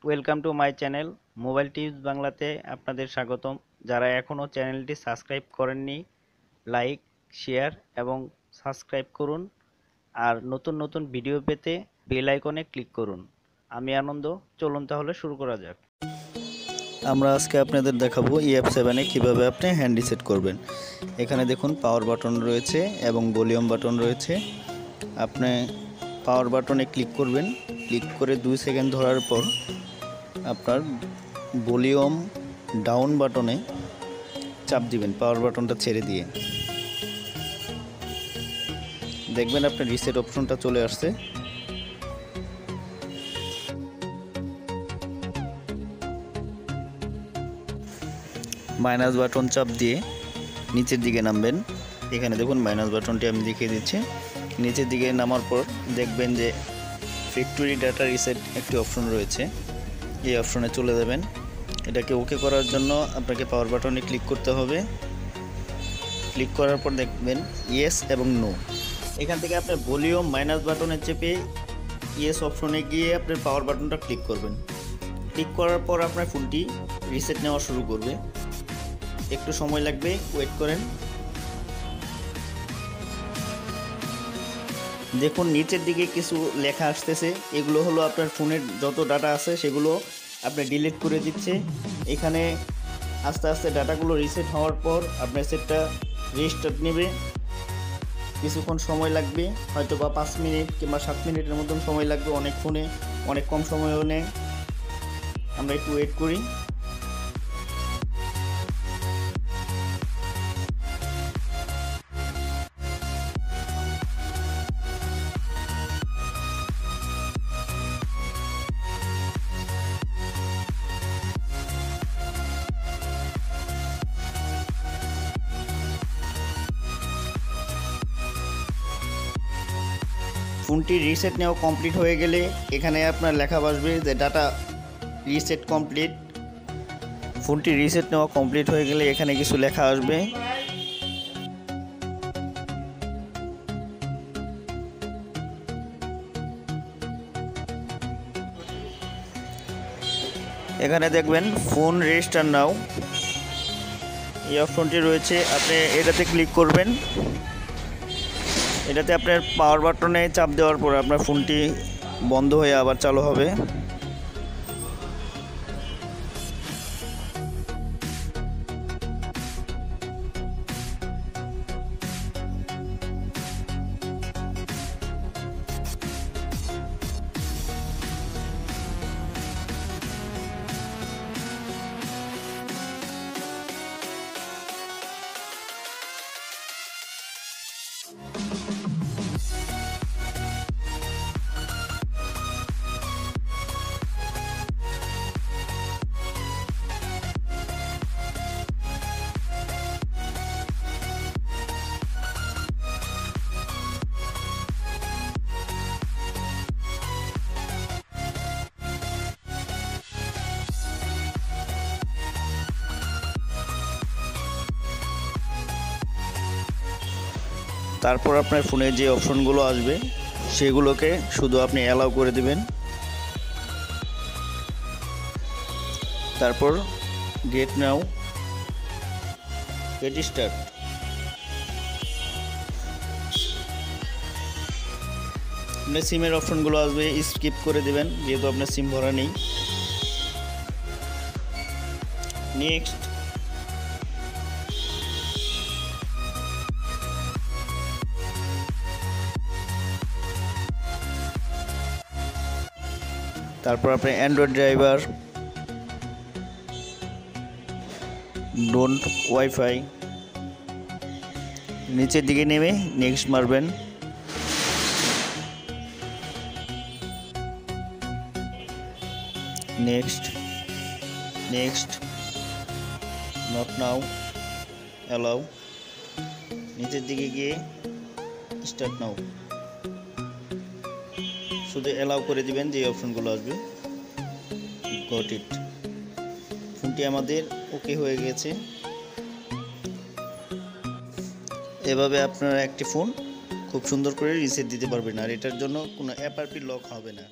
Welcome to my channel mobile tips বাংলাতে আপনাদের স্বাগতম। যারা এখনও চ্যানেলটি সাবস্ক্রাইব করেননি, লাইক, শেয়ার এবং সাবস্ক্রাইব করুন। আর নতুন নতুন ভিডিও পেতে বেল আইকনে ক্লিক করুন। আমি আনন্দ, চলুন তাহলে শুরু করা যাক। আমরা আজকে আপনাদের দেখাবো EF7 কিভাবে আপনি হ্যান্ড রিসেট করবেন। এখানে দেখুন পাওয়ার বাটন রয়েছে এবং ভলিউম বাটন রয়েছে। আপনি পাওয়ার বাটনে ক্লিক করবেন, ক্লিক করে 2 সেকেন্ড ধরার পর আপনার ভলিউম ডাউন বাটনে চাপ দিবেন, পাওয়ার বাটনটা ছেড়ে দিয়ে দেখবেন আপনার রিসেট অপশনটা চলে আসছে। মাইনাস বাটন চাপ দিয়ে নিচের দিকে নামবেন। এখানে দেখুন মাইনাস বাটনটি আমি দেখিয়ে দিচ্ছি। নিচের দিকে নামার পর দেখবেন যে ফ্যাক্টরি ডাটা রিসেট একটি অপশন রয়েছে, এই অপশনে চলে যাবেন। এটাকে ওকে করার জন্য আপনাকে পাওয়ার বাটনে ক্লিক করতে হবে। ক্লিক করার পর দেখবেন ইয়েস এবং নো। এখান থেকে আপনার ভলিউম মাইনাস বাটনে চেপে ইয়েস অপশনে গিয়ে আপনার পাওয়ার বাটনটা ক্লিক করবেন। ক্লিক করার পর আপনার ফোনটি রিসেট নেওয়া শুরু করবে। একটু সময় লাগবে, ওয়েট করেন। দেখুন নিচের দিকে কিছু লেখা আসতেছে, এগুলো হলো আপনার ফোনের যত ডাটা আছে সেগুলো আপনি ডিলিট করে দিচ্ছে। এখানে আস্তে আস্তে ডাটাগুলো রিসেট হওয়ার পর আপনার সেটটা রিস্টার্ট নেবে। কিছুক্ষণ সময় লাগবে, হয়তো বা 5 মিনিট কিংবা 7 মিনিটের মতন সময় লাগবে। অনেক ফোনে অনেক কম সময়ও নেয়। আমরা একটু ওয়েট করি। ফোনটি রিসেট নেওয়া কমপ্লিট হয়ে গেলে এখানে আপনার লেখা আসবে যে ডাটা রিসেট কমপ্লিট। ফোনটি রিসেট নেওয়া কমপ্লিট হয়ে গেলে এখানে কিছু লেখা আসবে। এখানে দেখবেন ফোন রেজিস্টার নাও, এই অপশনটি রয়েছে। আপনি এটাতে ক্লিক করবেন। এটাতে আপনার পাওয়ার বাটনে চাপ দেওয়ার পর আপনার ফোনটি বন্ধ হয়ে আবার চালু হবে। তারপর আপনার ফোনে যে অপশনগুলো আসবে সেগুলোকে শুধু আপনি অ্যালাউ করে দিবেন। তারপর গেট নাও, গেট স্টার্ট। আপনার সিমের অপশনগুলো আসবে, স্কিপ করে দিবেন যেহেতু আপনার সিম ভরা নেই। নেক্সট। তারপর আপনি অ্যান্ড্রয়েড ড্রাইভার, ডোন্ট ওয়াইফাই, নিচের দিকে নেমে নেক্সট মারবেন। Next, next, not now, allow. নিচের দিকে গিয়ে স্টার্ট নাও, শুধু অ্যালাউ করে দিবেন যে অপশনগুলো আসবে। Got it. ফোনটি আমাদের ওকে হয়ে গেছে। এভাবে আপনারা একটি ফোন খুব সুন্দর করে রিসেট দিতে পারবেন, আর এটার জন্য কোনো অ্যাপ লক হবে না।